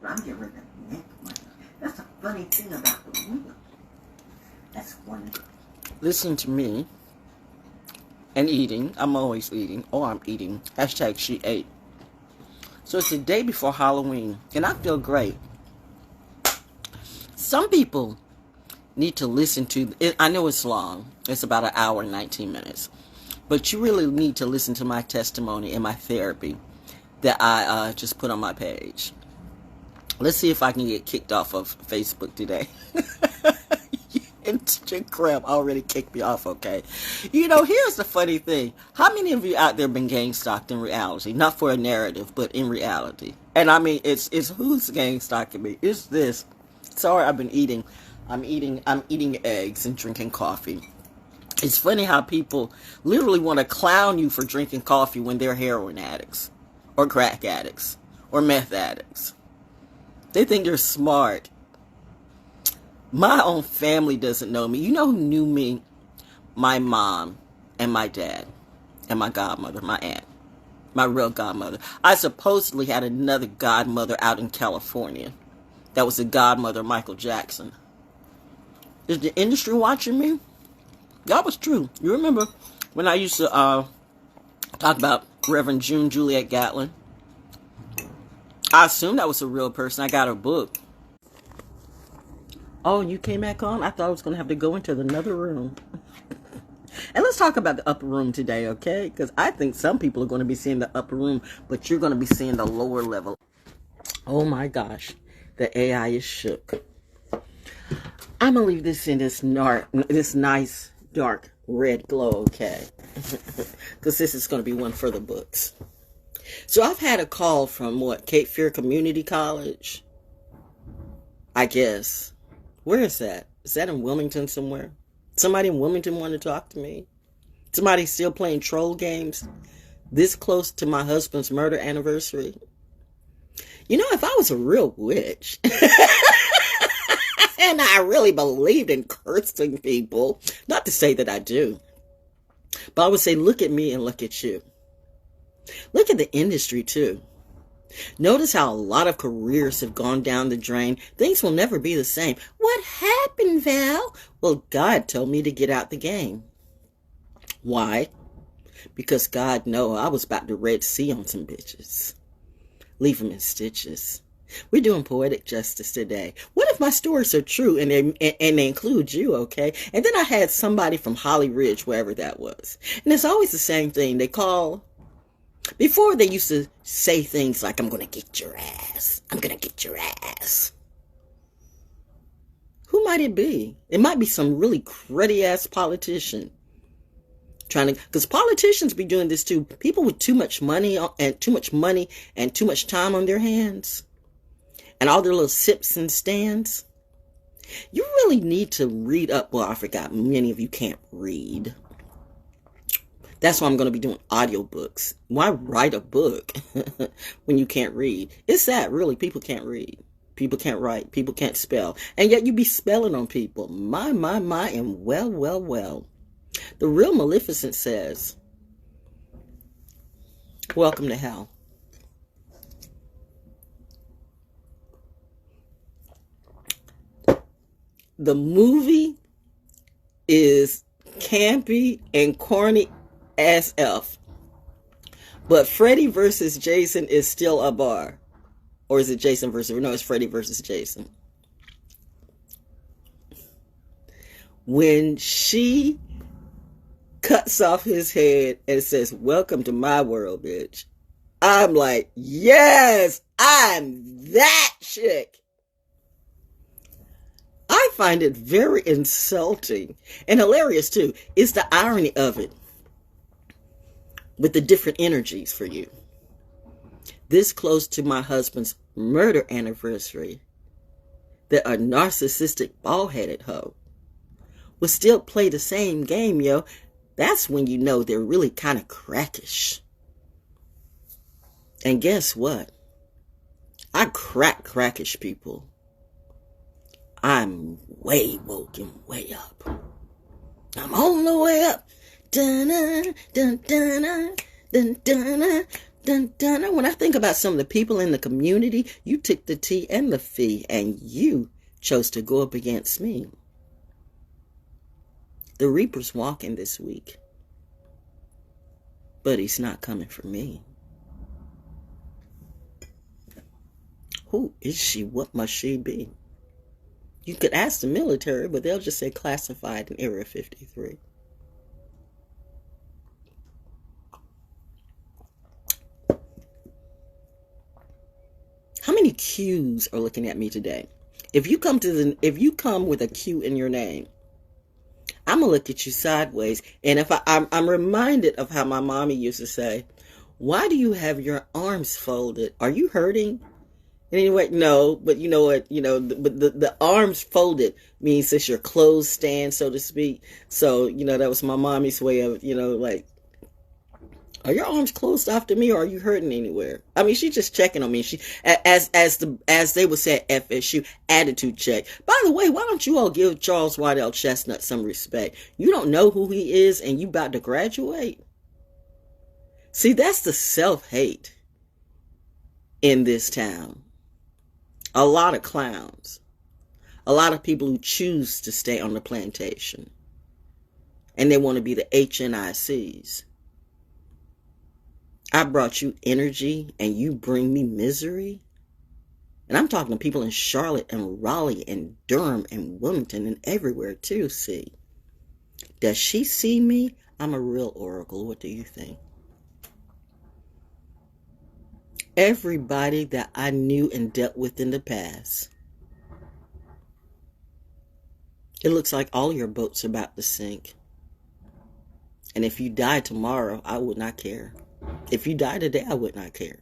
But I'm getting ready to make money. That's the funny thing about the wheel. That's one. Listen to me. And eating. I'm always eating. Oh, I'm eating. Hashtag she ate. So it's the day before Halloween. And I feel great. Some people need to listen to it. I know it's long. It's about an hour and 19 minutes. But you really need to listen to my testimony and my therapy that I just put on my page. Let's see if I can get kicked off of Facebook today. Instagram already kicked me off, okay? You know, here's the funny thing. How many of you out there been gang stalked in reality? Not for a narrative, but in reality. And I mean, it's who's gang stalking me? It's this. Sorry, I've been eating. I'm eating eggs and drinking coffee. It's funny how people literally want to clown you for drinking coffee when they're heroin addicts or crack addicts or meth addicts. They think you're smart. My own family doesn't know me. You know who knew me? My mom and my dad and my godmother, my aunt, my real godmother. I supposedly had another godmother out in California. That was the godmother of Michael Jackson. Is the industry watching me? That was true. You remember when I used to talk about Reverend June Juliet Gatlin? I assumed that was a real person. I got her book. Oh, you came back on? I thought I was going to have to go into another room. And let's talk about the upper room today, okay? Because I think some people are going to be seeing the upper room, but you're going to be seeing the lower level. Oh my gosh. The AI is shook. I'm going to leave this in this nice, dark, red glow, okay? Because this is going to be one for the books. So I've had a call from, Cape Fear Community College? I guess. Where is that? Is that in Wilmington somewhere? Somebody in Wilmington want to talk to me? Somebody still playing troll games this close to my husband's murder anniversary? You know, if I was a real witch, and I really believed in cursing people, not to say that I do, but I would say, look at me and look at you. Look at the industry, too. Notice how a lot of careers have gone down the drain. Things will never be the same. What happened, Val? Well, God told me to get out the game. Why? Because God knows I was about to Red Sea on some bitches. Leave them in stitches. We're doing poetic justice today. What if my stories are true and they include you, okay? And then I had somebody from Holly Ridge, wherever that was. And it's always the same thing. They call... Before, they used to say things like, I'm going to get your ass. I'm going to get your ass. Who might it be? It might be some really cruddy-ass politician. Because politicians be doing this too. People with too much money and too much time on their hands. And all their little sips and stands. You really need to read up. Well, I forgot. Many of you can't read. That's why I'm going to be doing audiobooks. Why write a book when you can't read? It's sad, really. People can't read. People can't write. People can't spell. And yet you be spelling on people. My, and well. The real Maleficent says, welcome to hell. The movie is campy and corny as F. But Freddy versus Jason is still a bar. Or is it Jason versus... No, it's Freddy versus Jason. When she cuts off his head and says, welcome to my world, bitch. I'm like, yes, I'm that chick. I find it very insulting and hilarious too. It's the irony of it. With the different energies for you. This close to my husband's murder anniversary, that a narcissistic bald-headed hoe will still play the same game, yo. That's when you know they're really kind of crackish. And guess what? I crack crackish people. I'm way woke and way up. I'm on the way up. Dun, dun, dun, dun, dun, dun, dun, dun, dun. And when I think about some of the people in the community, you took the T and the fee, and you chose to go up against me. The Reaper's walking this week, but he's not coming for me. Who is she? What must she be? You could ask the military, but they'll just say classified in Area 53. How many Q's are looking at me today? If you come with a Q in your name, I'm gonna look at you sideways. And if I'm reminded of how my mommy used to say, "Why do you have your arms folded? Are you hurting?" And anyway, no, but you know what? But the arms folded means that your clothes stand, so to speak. So that was my mommy's way of like, are your arms closed off to me, or are you hurting anywhere? I mean, she's just checking on me. She, as they would say at FSU, attitude check. By the way, why don't you all give Charles Waddell Chestnut some respect? You don't know who he is, and you about to graduate. See, that's the self-hate in this town. A lot of clowns. A lot of people who choose to stay on the plantation, and they want to be the HNICs. I brought you energy and you bring me misery. And I'm talking to people in Charlotte and Raleigh and Durham and Wilmington and everywhere too, see. Does she see me? I'm a real oracle. What do you think? Everybody that I knew and dealt with in the past, it looks like all your boats are about to sink. And if you die tomorrow, I would not care. If you die today, I would not care.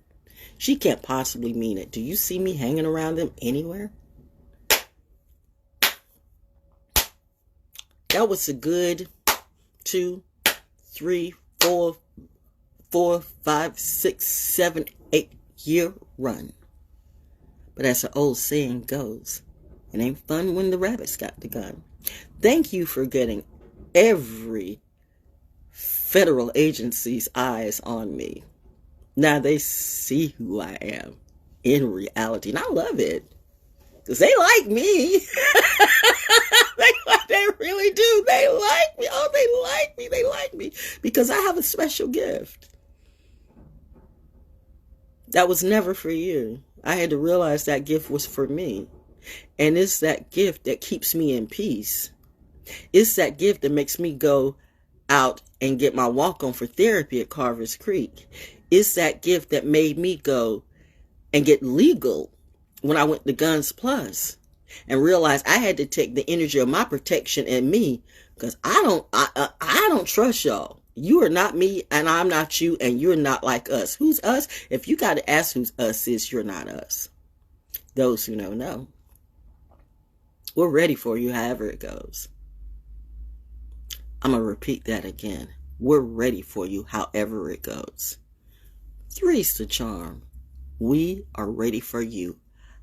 She can't possibly mean it. Do you see me hanging around them anywhere? That was a good 2, 3, 4, 5, 6, 7, 8 year run. But as the old saying goes, it ain't fun when the rabbits got the gun. Thank you for getting every federal agency's eyes on me. Now they see who I am in reality. And I love it. Because they like me. They really do. They like me. Oh, they like me. They like me. Because I have a special gift. That was never for you. I had to realize that gift was for me. And it's that gift that keeps me in peace. It's that gift that makes me go out and get my walk on for therapy at Carver's Creek. It's that gift that made me go and get legal when I went to Guns Plus and realized I had to take the energy of my protection and me, because I don't trust y'all. You are not me and I'm not you, and you're not like us. Who's us? If you got to ask who's us is, you're not us. Those who know. We're ready for you however it goes. I'm going to repeat that again. We're ready for you however it goes. 3's the charm. We are ready for you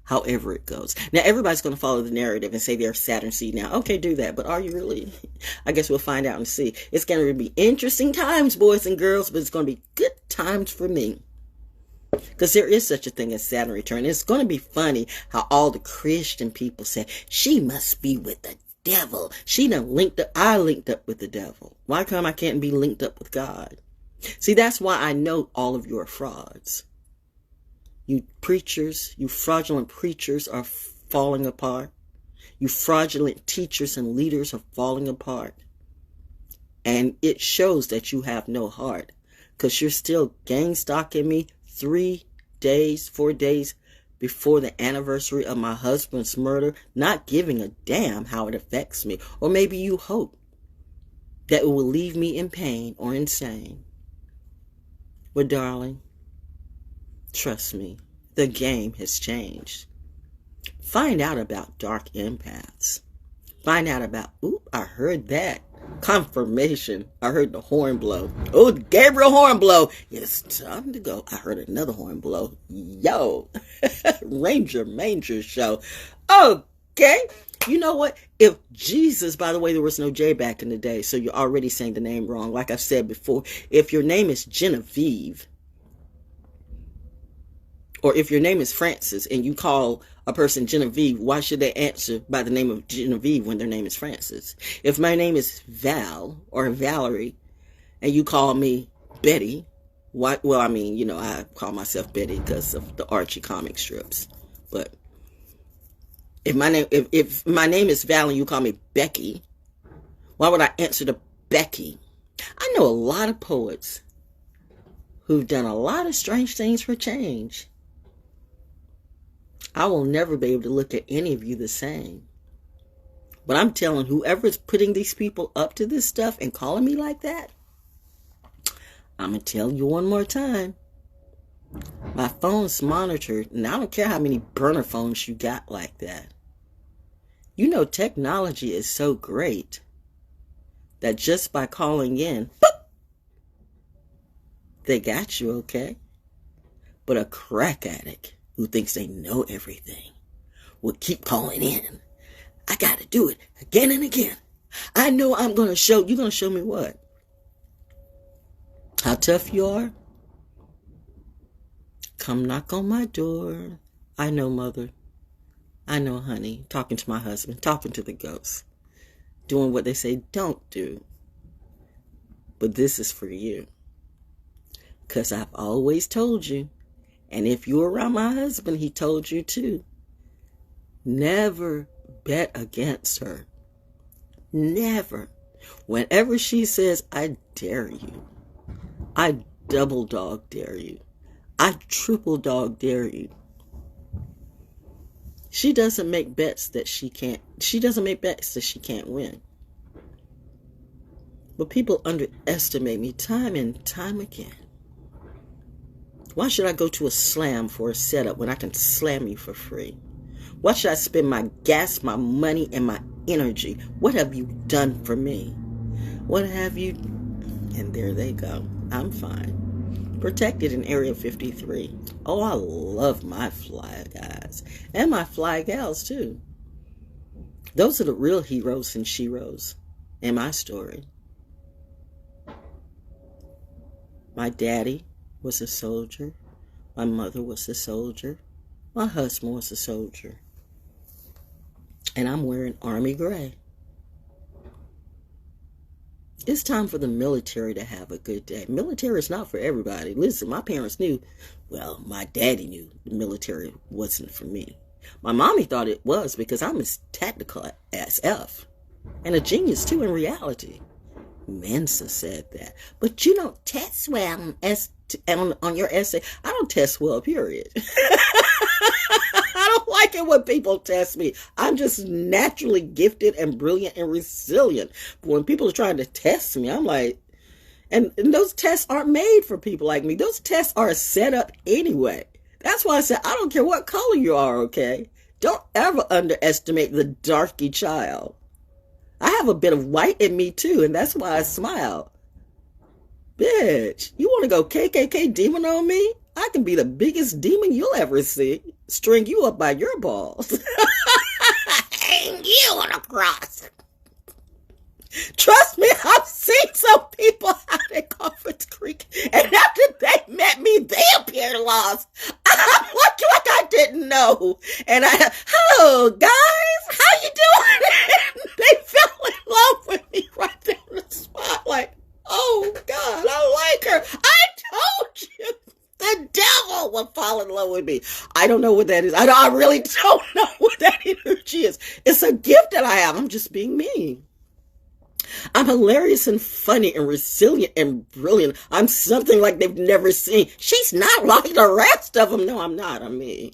however it goes. Now, everybody's going to follow the narrative and say they're Saturn seed now. Okay, do that. But are you really? I guess we'll find out and see. It's going to be interesting times, boys and girls, but it's going to be good times for me. Because there is such a thing as Saturn return. It's going to be funny how all the Christian people say, she must be with the devil. She done linked up. I linked up with the devil. Why come I can't be linked up with God? See, that's why I know all of you are frauds. You preachers, you fraudulent preachers are falling apart. You fraudulent teachers and leaders are falling apart. And it shows that you have no heart, because you're still gang stalking me 4 days before the anniversary of my husband's murder, not giving a damn how it affects me. Or maybe you hope that it will leave me in pain or insane. Well, darling, trust me, the game has changed. Find out about dark empaths. Find out about, I heard that. Confirmation. I heard the horn blow. Oh, Gabriel horn blow. It's time to go. I heard another horn blow. Yo. Ranger Manger show. Okay. You know what? If Jesus, by the way, there was no J back in the day, so you're already saying the name wrong. Like I've said before, if your name is Genevieve, Or if your name is Francis and you call a person Genevieve, why should they answer by the name of Genevieve when their name is Francis? If my name is Val or Valerie and you call me Betty, why? Well, I mean, you know, I call myself Betty because of the Archie comic strips. But if my name is Val and you call me Becky, why would I answer to Becky? I know a lot of poets who've done a lot of strange things for change. I will never be able to look at any of you the same. But I'm telling whoever's putting these people up to this stuff and calling me like that, I'm going to tell you one more time. My phone's monitored, and I don't care how many burner phones you got like that. You know, technology is so great that just by calling in, boop, they got you, okay? But a crack addict who thinks they know everything will keep calling in. I got to do it again and again. I know I'm going to show, you're going to show me what? How tough you are? Come knock on my door. I know, mother. I know, honey. Talking to my husband, talking to the ghosts, doing what they say don't do. But this is for you. Because I've always told you, and if you're around my husband, he told you too, never bet against her. Never. Whenever she says, I dare you, I double dog dare you, I triple dog dare you, she doesn't make bets that she can't win. But people underestimate me time and time again. Why should I go to a slam for a setup when I can slam you for free? Why should I spend my gas, my money, and my energy? What have you done for me? What have you... And there they go. I'm fine. Protected in Area 53. Oh, I love my fly guys. And my fly gals, too. Those are the real heroes and sheroes in my story. My daddy was a soldier. My mother was a soldier. My husband was a soldier. And I'm wearing army gray. It's time for the military to have a good day. Military is not for everybody. Listen, my parents knew, well, my daddy knew the military wasn't for me. My mommy thought it was because I'm as tactical as F. And a genius, too, in reality. Mensa said that. But you don't test well on your essay. I don't test well, period. I don't like it when people test me. I'm just naturally gifted and brilliant and resilient. But when people are trying to test me, I'm like, and those tests aren't made for people like me. Those tests are set up anyway. That's why I said, I don't care what color you are, okay? Don't ever underestimate the darky child. I have a bit of white in me too, and that's why I smile. Bitch, you want to go KKK demon on me? I can be the biggest demon you'll ever see. String you up by your balls. Hang you on a cross. Trust me, I've seen some people out at Conference Creek, and after they met me, they appeared lost. I'm looking like I didn't know. And hello, guys, how you doing? They fell in love with me right there in the spotlight. Oh, God, I like her. I told you. The devil will fall in love with me. I don't know what that is. I really don't know what that energy is. It's a gift that I have. I'm just being me. I'm hilarious and funny and resilient and brilliant. I'm something like they've never seen. She's not like the rest of them. No, I'm not. I'm me.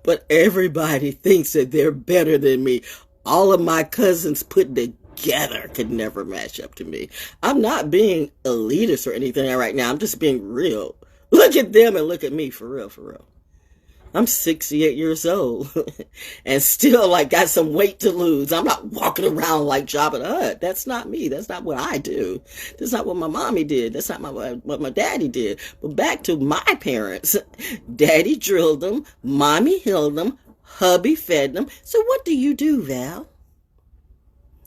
But everybody thinks that they're better than me. All of my cousins put together could never match up to me. I'm not being elitist or anything right now. I'm just being real. Look at them and look at me, for real, for real. I'm 68 years old and still like got some weight to lose. I'm not walking around like Jabba the Hutt. That's not me. That's not what I do. That's not what my mommy did. That's not what my daddy did. But back to my parents. Daddy drilled them. Mommy healed them. Hubby fed them. So what do you do, Val?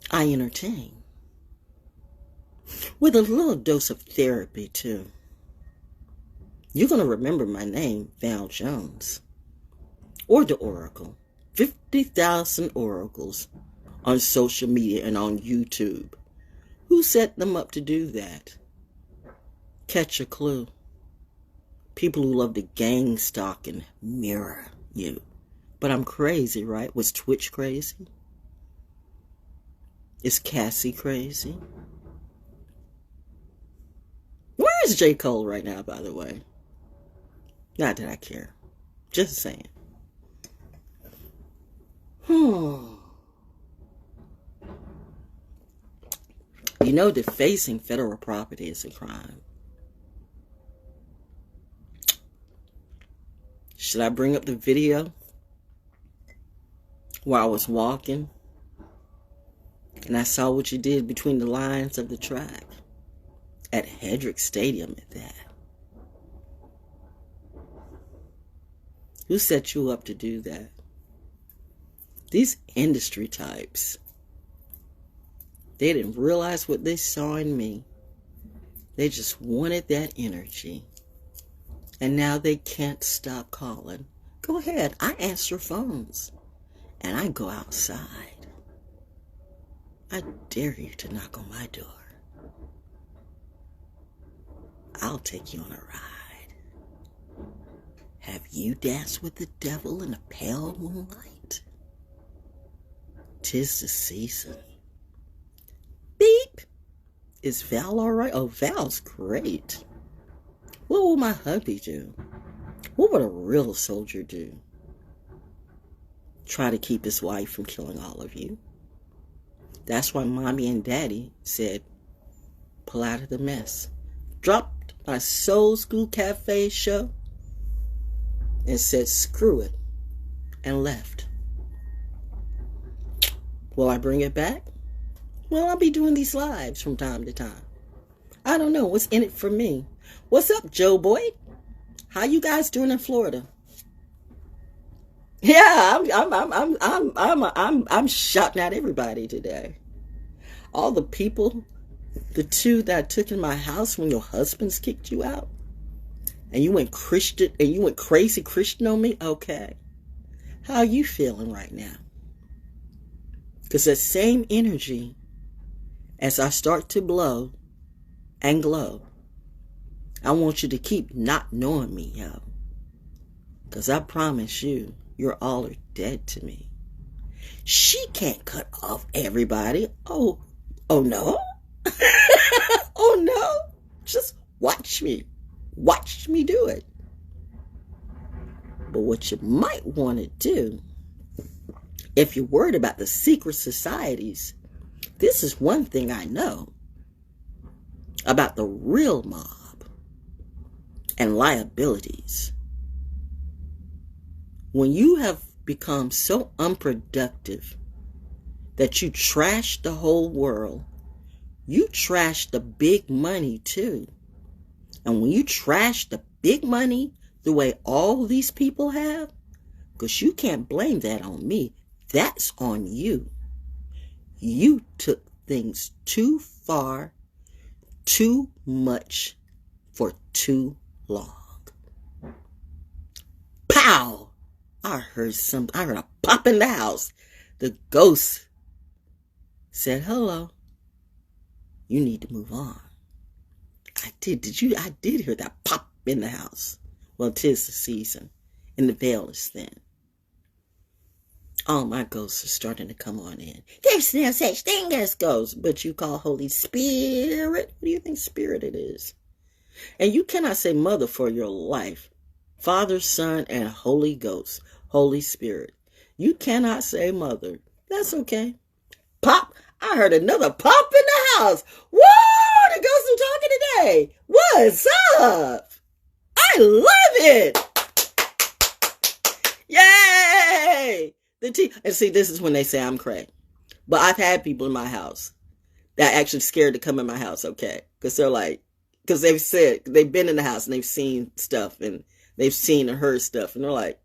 I entertain. With a little dose of therapy, too. You're going to remember my name, Val Jones, or the Oracle. 50,000 oracles on social media and on YouTube. Who set them up to do that? Catch a clue. People who love to gang stalk and mirror you. But I'm crazy, right? Was Twitch crazy? Is Cassie crazy? Where is J. Cole right now, by the way? Not that I care. Just saying. You know, defacing federal property is a crime. Should I bring up the video where I was walking and I saw what you did between the lines of the track at Hedrick Stadium at that? Who set you up to do that? These industry types, they didn't realize what they saw in me. They just wanted that energy. And now they can't stop calling. Go ahead, I answer phones. And I go outside. I dare you to knock on my door. I'll take you on a ride. Have you danced with the devil in the pale moonlight? 'Tis the season. Beep! Is Val alright? Oh, Val's great. What will my hubby do? What would a real soldier do? Try to keep his wife from killing all of you. That's why mommy and daddy said, pull out of the mess. Dropped my Soul School Cafe show and said, screw it, and left. Will I bring it back? Well, I'll be doing these lives from time to time. I don't know what's in it for me. What's up, Joe Boy? How you guys doing in Florida? Yeah, I'm shouting at everybody today. All the people, the two that I took in my house when your husbands kicked you out, and you went Christian and you went crazy Christian on me. Okay, how are you feeling right now? Because that same energy, as I start to blow and glow, I want you to keep not knowing me, yo. Because I promise you, you're all are dead to me. She can't cut off everybody. Oh no. Oh no. Just watch me. Watch me do it. But what you might want to do, if you're worried about the secret societies, this is one thing I know about the real mob and liabilities. When you have become so unproductive that you trash the whole world, you trash the big money too. And when you trash the big money the way all these people have, because you can't blame that on me, that's on you. You took things too far, too much, for too long. Pow! I heard a pop in the house. The ghost said, hello. You need to move on. I did. I did hear that pop in the house. Well, 'tis the season, and the veil is thin. All my ghosts are starting to come on in. There's no such thing as ghosts, but you call Holy Spirit. What do you think spirit it is? And you cannot say mother for your life. Father, Son, and Holy Ghost. Holy Spirit. You cannot say mother. That's okay. Pop. I heard another pop in the house. Whoa, the ghosts are talking today. What's up? I love it. Yay. And see, this is when they say I'm crazy. But I've had people in my house that are actually scared to come in my house, okay? Because they're like, because they've said, they've been in the house and they've seen stuff and they've seen and heard stuff. And they're like,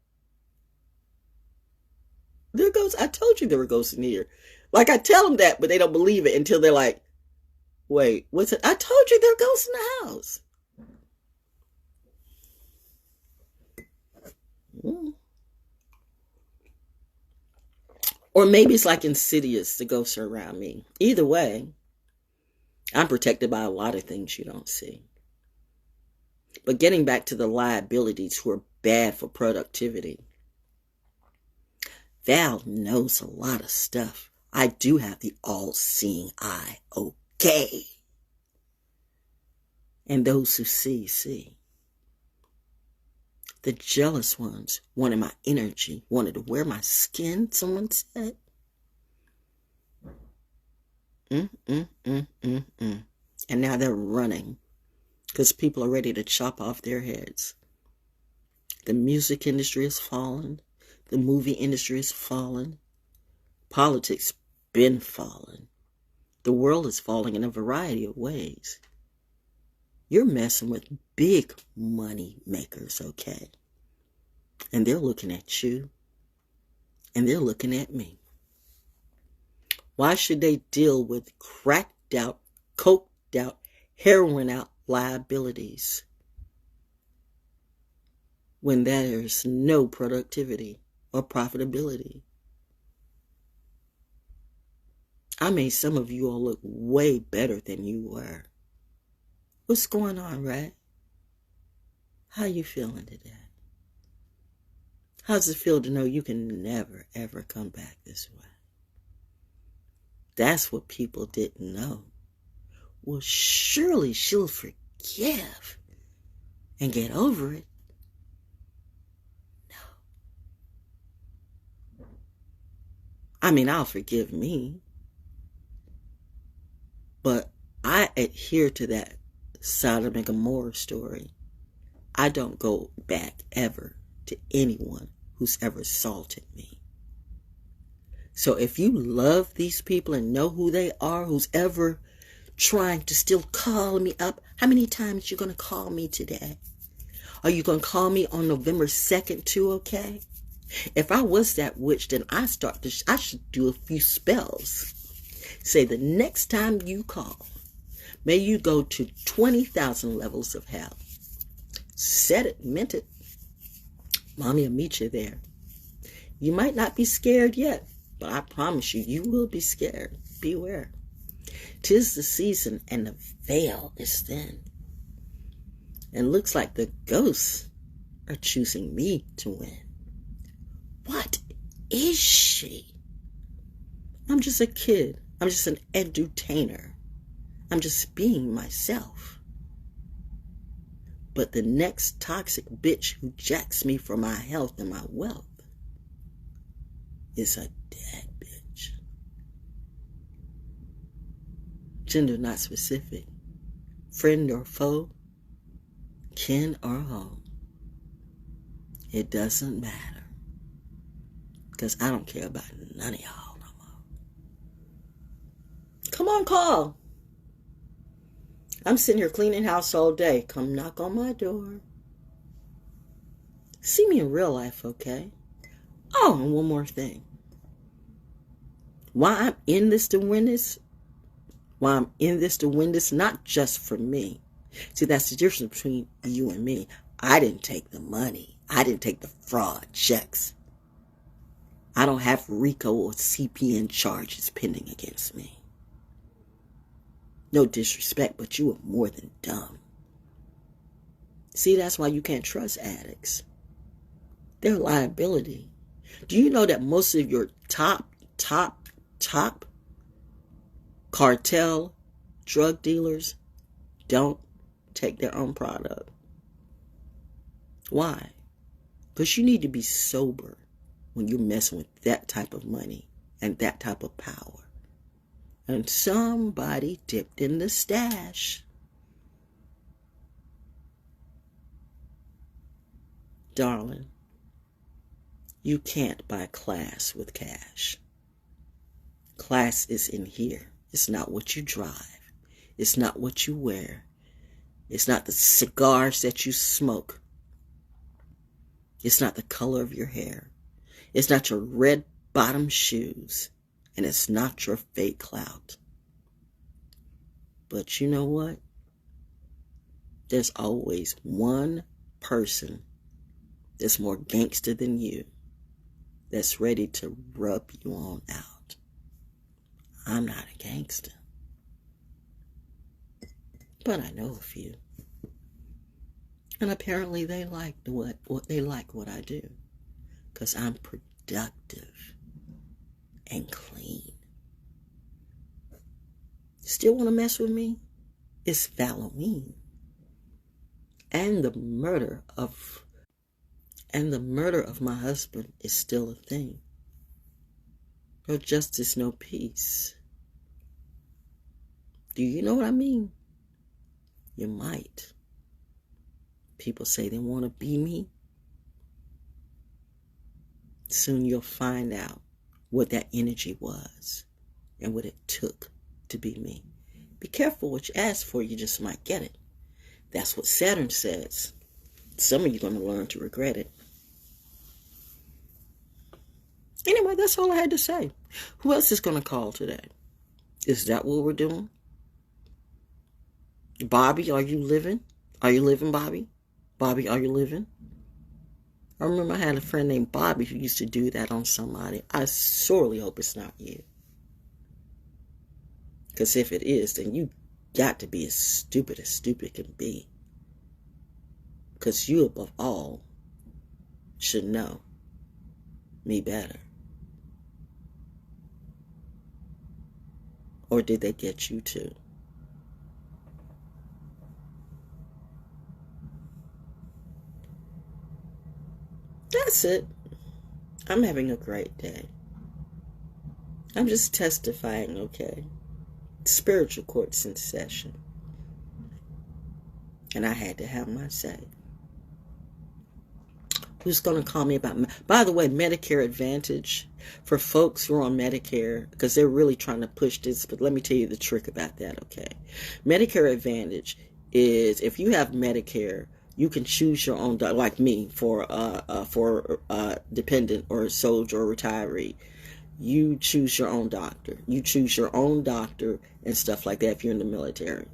there goes, I told you there were ghosts in here. Like I tell them that, but they don't believe it until they're like, wait, what's it? I told you there are ghosts in the house. Or maybe it's like Insidious, the ghosts are around me. Either way, I'm protected by a lot of things you don't see. But getting back to the liabilities who are bad for productivity. Val knows a lot of stuff. I do have the all-seeing eye, okay? And those who see, see. The jealous ones wanted my energy, wanted to wear my skin, someone said. And now they're running because people are ready to chop off their heads. The music industry has fallen. The movie industry has fallen. Politics been fallen. The world is falling in a variety of ways. You're messing with big money makers, okay? And they're looking at you. And they're looking at me. Why should they deal with cracked out, coked out, heroin out liabilities when there's no productivity or profitability? I made some of you all look way better than you were. What's going on, Ray? How you feeling today? How does it feel to know you can never, ever come back this way? That's what people didn't know. Well, surely she'll forgive and get over it. No. I mean, I'll forgive me. But I adhere to that Sodom and Gomorrah story. I don't go back ever to anyone who's ever assaulted me. So if you love these people and know who they are, who's ever trying to still call me up, how many times are you going to call me today? Are you going to call me on November 2nd too, okay? If I was that witch, then I should do a few spells. Say the next time you call, may you go to 20,000 levels of hell. Said it, meant it. Mommy will meet you there. You might not be scared yet, but I promise you, you will be scared. Beware. 'Tis the season and the veil is thin. And looks like the ghosts are choosing me to win. What is she? I'm just a kid. I'm just an edutainer. I'm just being myself. But the next toxic bitch who jacks me for my health and my wealth is a dead bitch. Gender not specific. Friend or foe. Kin or home. It doesn't matter. Because I don't care about none of y'all no more. Come on, call. I'm sitting here cleaning house all day. Come knock on my door. See me in real life, okay? Oh, and one more thing. Why I'm in this to win this? Why I'm in this to win this? Not just for me. See, that's the difference between you and me. I didn't take the money. I didn't take the fraud checks. I don't have RICO or CPN charges pending against me. No disrespect, but you are more than dumb. See, that's why you can't trust addicts. They're a liability. Do you know that most of your top cartel drug dealers don't take their own product? Why? Because you need to be sober when you're messing with that type of money and that type of power. And somebody dipped in the stash. Darling, you can't buy class with cash. Class is in here. It's not what you drive. It's not what you wear. It's not the cigars that you smoke. It's not the color of your hair. It's not your red bottom shoes. And it's not your fake clout. But you know what? There's always one person that's more gangster than you, that's ready to rub you on out. I'm not a gangster, but I know a few. And apparently they like what I do, because I'm productive and clean. Still want to mess with me? It's Halloween. And the murder of my husband is still a thing. No justice, no peace. Do you know what I mean? You might. People say they want to be me. Soon you'll find out what that energy was and what it took to be me. Be careful what you ask for, you just might get it. That's what Saturn says. Some of you are going to learn to regret it. Anyway, that's all I had to say. Who else is going to call today? Is that what we're doing? Bobby, are you living? Are you living, Bobby? Bobby, are you living? I remember I had a friend named Bobby who used to do that on somebody. I sorely hope it's not you. Because if it is, then you got to be as stupid can be. Because you, above all, should know me better. Or did they get you too? That's it. I'm having a great day. I'm just testifying, okay? Spiritual court's in session. And I had to have my say. Who's going to call me about... By the way, Medicare Advantage, for folks who are on Medicare, because they're really trying to push this, but let me tell you the trick about that, okay? Medicare Advantage is, if you have Medicare, you can choose your own, like me, for dependent or soldier or retiree. You choose your own doctor. You choose your own doctor and stuff like that if you're in the military.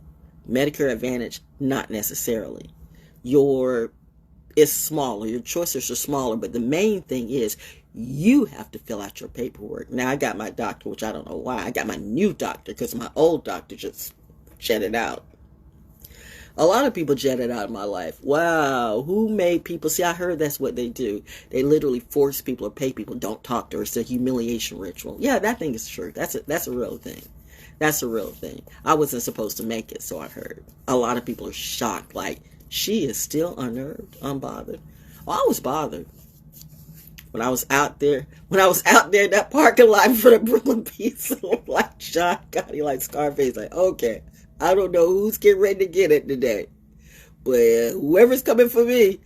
Medicare Advantage, not necessarily. It's smaller. Your choices are smaller, but the main thing is you have to fill out your paperwork. Now, I got my doctor, which I don't know why. I got my new doctor because my old doctor just jetted out. A lot of people jetted out of my life. Wow, who made people... See, I heard that's what they do. They literally force people or pay people, don't talk to her. It's a humiliation ritual. Yeah, that thing is true. That's a real thing. That's a real thing. I wasn't supposed to make it, so I heard. A lot of people are shocked, like, she is still unnerved, unbothered. Well, I was bothered. When I was out there in that parking lot for the Brooklyn Pizza, like Sean Gotti, like Scarface, like, okay, I don't know who's getting ready to get it today, but whoever's coming for me,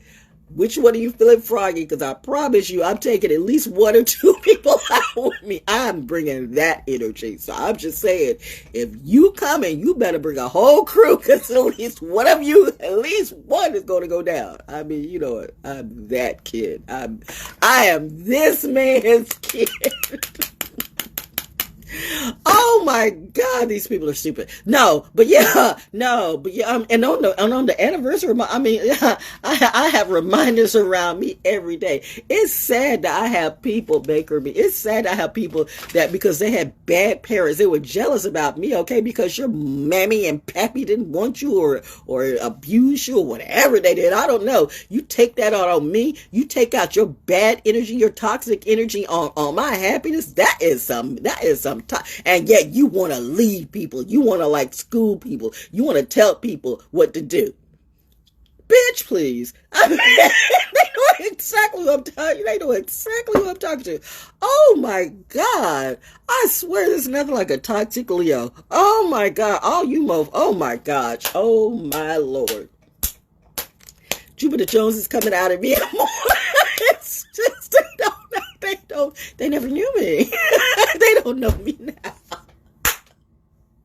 which one of you feeling froggy? Because I promise you, I'm taking at least one or two people out with me. I'm bringing that energy. So I'm just saying, if you coming, you better bring a whole crew, because at least one of you, at least one is going to go down. I mean, you know what? I'm that kid. I am this man's kid. Oh my God, these people are stupid. And on the anniversary, I have reminders around me every day. It's sad that I have people baker me. It's sad that I have people that, because they had bad parents, they were jealous about me, okay, because your mammy and pappy didn't want you or abuse you or whatever they did. I don't know. You take that out on me. You take out your bad energy, your toxic energy on my happiness. That is some and yet you want to lead people. You want to like school people. You want to tell people what to do. Bitch, please. I mean, they know exactly what I'm talking. They know exactly what I'm talking to. Oh my God. I swear there's nothing like a toxic Leo. Oh my God. All you oh my gosh. Oh my Lord. Jupiter Jones is coming out of me more. It's just, they never knew me. They don't know me now.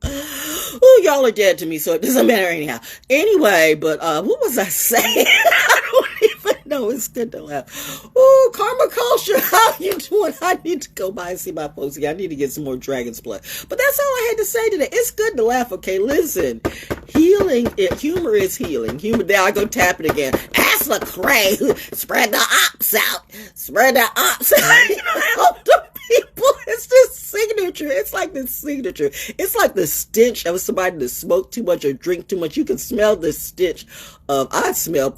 Oh, y'all are dead to me, so it doesn't matter anyhow. Anyway, but what was I saying? I don't even know. It's good to laugh. Oh, Karma Culture, how you doing? I need to go by and see my folks again. I need to get some more Dragon's Blood. But that's all I had to say today. It's good to laugh, okay? Listen, humor is healing. Humor, there I go tap it again. Ask Lecrae, spread the ops out. Spread the ops out. You know, help the people. It's this signature. It's like this signature. It's like the stench of somebody that smoked too much or drink too much. You can smell the stench of, I smell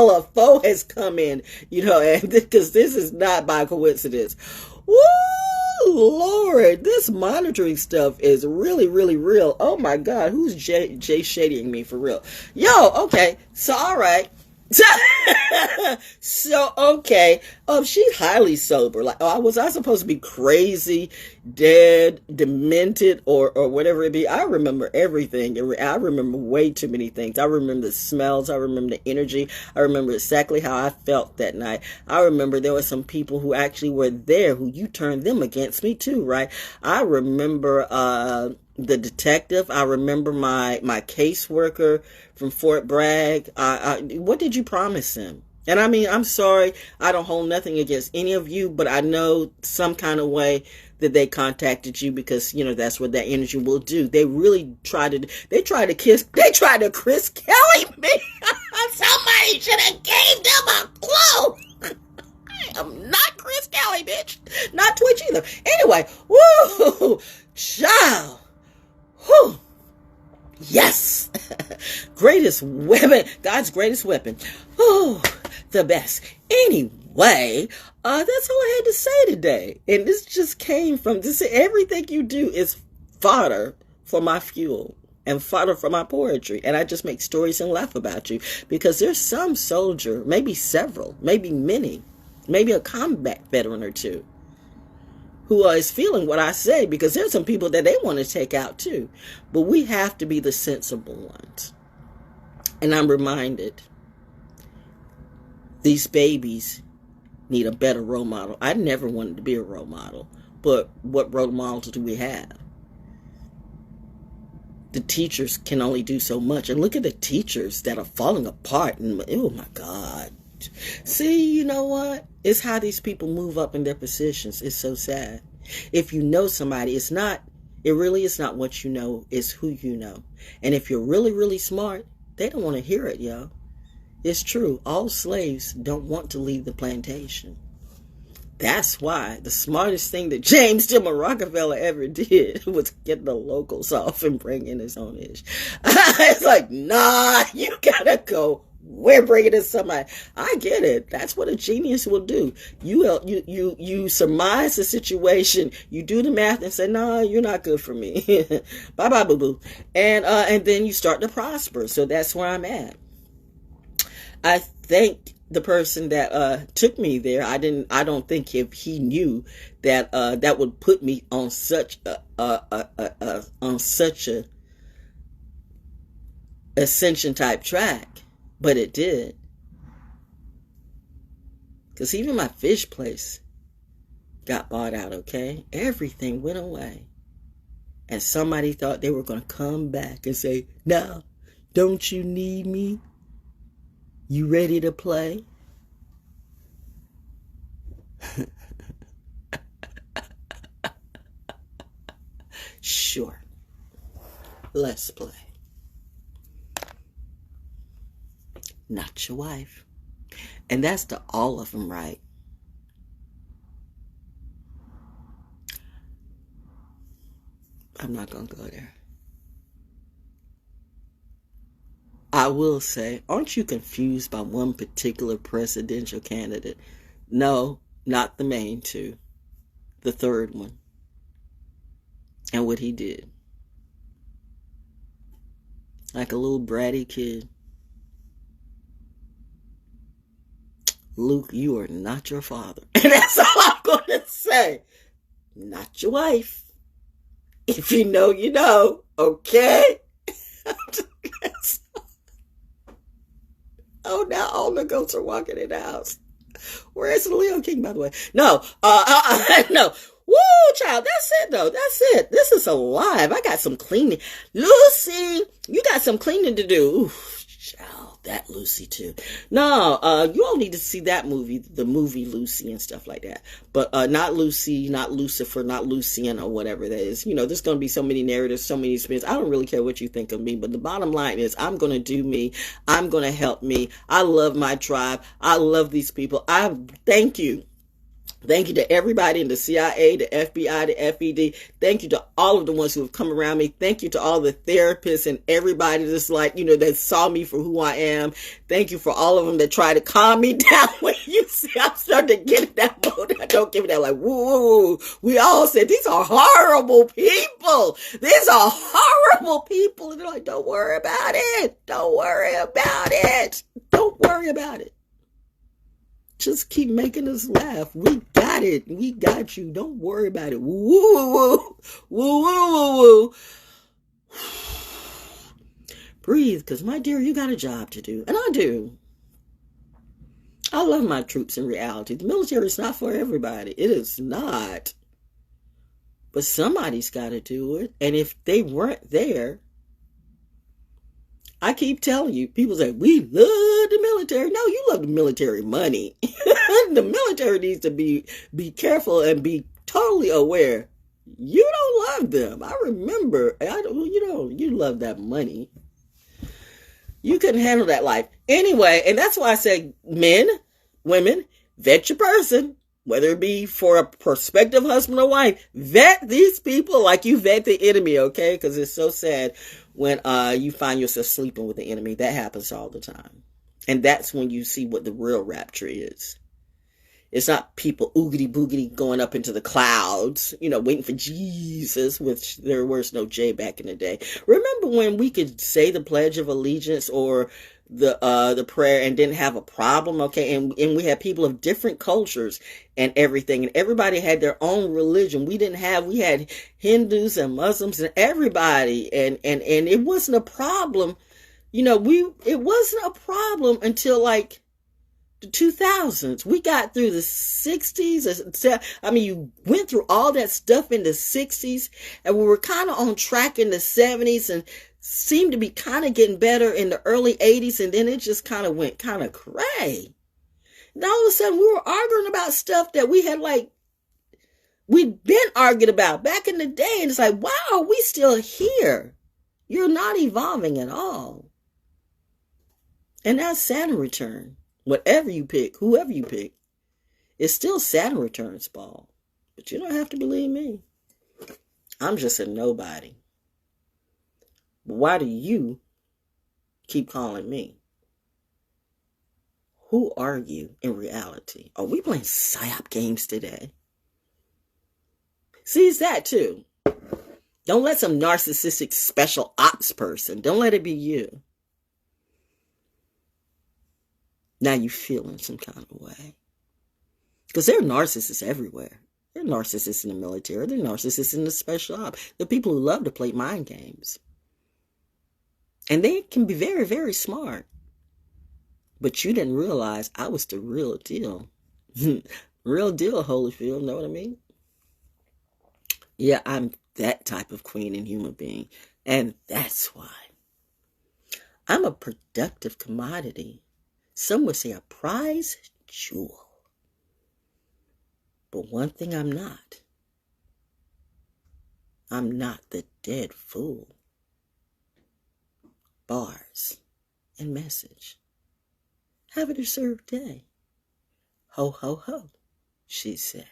a foe has come in, you know, and because this is not by coincidence. Woo, Lord, this monitoring stuff is really, really real. Oh my God, who's Jay shadying me for real? Yo, okay, so all right. So okay, she's highly sober. Like, was I supposed to be crazy, dead, demented, or whatever it be? I remember everything. I remember way too many things. I remember the smells. I remember the energy. I remember exactly how I felt that night. I remember there were some people who actually were there who you turned them against me too, right? I remember the detective. I remember my caseworker from Fort Bragg. What did you promise him? And I mean, I'm sorry, I don't hold nothing against any of you, but I know some kind of way that they contacted you because, you know, that's what that energy will do. They really tried to Chris Kelly me. Somebody should have gave them a clue. I am not Chris Kelly, bitch. Not Twitch either. Anyway, woo, child. Whew. Yes. Greatest weapon. God's greatest weapon. Oh, the best. Anyway, that's all I had to say today. And this just came from this. Everything you do is fodder for my fuel and fodder for my poetry. And I just make stories and laugh about you because there's some soldier, maybe several, maybe many, maybe a combat veteran or two, who is feeling what I say, because there's some people that they want to take out too. But we have to be the sensible ones. And I'm reminded, these babies need a better role model. I never wanted to be a role model, but what role models do we have? The teachers can only do so much. And look at the teachers that are falling apart. And oh my God. See, you know what? It's how these people move up in their positions. It's so sad. If you know somebody, it really is not what you know, it's who you know. And if you're really, really smart, they don't want to hear it, yo. It's true. All slaves don't want to leave the plantation. That's why the smartest thing that James Tillman Rockefeller ever did was get the locals off and bring in his own ish. It's like, nah, you gotta go. We're bringing in somebody. I get it. That's what a genius will do. You surmise the situation. You do the math and say, "No, you're not good for me." Bye bye, boo boo. And then you start to prosper. So that's where I'm at. I thank the person that took me there. I don't think if he knew that that would put me on such a ascension type track. But it did. Because even my fish place got bought out, okay? Everything went away. And somebody thought they were going to come back and say, "Now, don't you need me? You ready to play?" Sure. Let's play. Not your wife. And that's to all of them, right? I'm not going to go there. I will say, aren't you confused by one particular presidential candidate? No, not the main two. The third one. And what he did. Like a little bratty kid. Luke, you are not your father. And that's all I'm going to say. Not your wife. If you know, you know. Okay? Oh, now all the goats are walking in the house. Where is the Leo King, by the way? No. No. Woo, child. That's it, though. That's it. This is alive. I got some cleaning. Lucy, you got some cleaning to do. Ooh, child. that Lucy too. No, you all need to see that movie, the movie Lucy and stuff like that. But not Lucy, not Lucifer, not Lucian or whatever that is. There's going to be so many narratives, so many experiences. I don't really care what you think of me, but the bottom line is I'm going to do me. I'm going to help me. I love my tribe. I love these people. I thank you. Thank you to everybody in the CIA, the FBI, the FED. Thank you to all of the ones who have come around me. Thank you to all the therapists and everybody that's that saw me for who I am. Thank you for all of them that try to calm me down when you see I'm starting to get in that mode. I don't give it that like, woo. We all said, these are horrible people. These are horrible people. And they're like, don't worry about it. Don't worry about it. Don't worry about it. Just keep making us laugh. We got it. We got you. Don't worry about it. Woo, woo, woo. Woo, woo, woo, woo. Breathe, because my dear, you got a job to do. And I do. I love my troops in reality. The military is not for everybody. It is not. But somebody's got to do it. And if they weren't there, I keep telling you, people say, we love the military. No, you love the military money. The military needs to be careful and be totally aware. You don't love them. I remember, you love that money. You couldn't handle that life. Anyway, and that's why I say, men, women, vet your person. Whether it be for a prospective husband or wife, vet these people like you vet the enemy, okay? Because it's so sad when you find yourself sleeping with the enemy. That happens all the time. And that's when you see what the real rapture is. It's not people oogity boogity going up into the clouds, waiting for Jesus, which there was no J back in the day. Remember when we could say the Pledge of Allegiance or the prayer and didn't have a problem, okay? And we had people of different cultures and everything, and everybody had their own religion. We had Hindus and Muslims and everybody, and it wasn't a problem. It wasn't a problem until like the 2000s. We got through the 60s. I mean, you went through all that stuff in the 60s, and we were kind of on track in the 70s, and seemed to be kind of getting better in the early 80s, and then it just kind of went kind of cray. And all of a sudden, we were arguing about stuff that we'd been arguing about back in the day, and it's like, why are we still here? You're not evolving at all. And that's Saturn return. Whatever you pick, whoever you pick, it's still Saturn returns ball. But you don't have to believe me. I'm just a nobody. But why do you keep calling me? Who are you in reality? Are we playing psyop games today? See, it's that too. Don't let some narcissistic special ops person, don't let it be you. Now you feeling some kind of way. Because there are narcissists everywhere. There are narcissists in the military. There are narcissists in the special ops. There are people who love to play mind games. And they can be very, very smart. But you didn't realize I was the real deal. Real deal, Holyfield, know what I mean? Yeah, I'm that type of queen and human being. And that's why. I'm a productive commodity. Some would say a prize jewel. But one thing I'm not the dead fool. Bars and message. Have a deserved day. Ho, ho, ho, she said.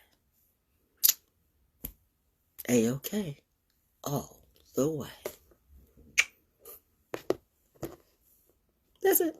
A-okay, all the way. That's it.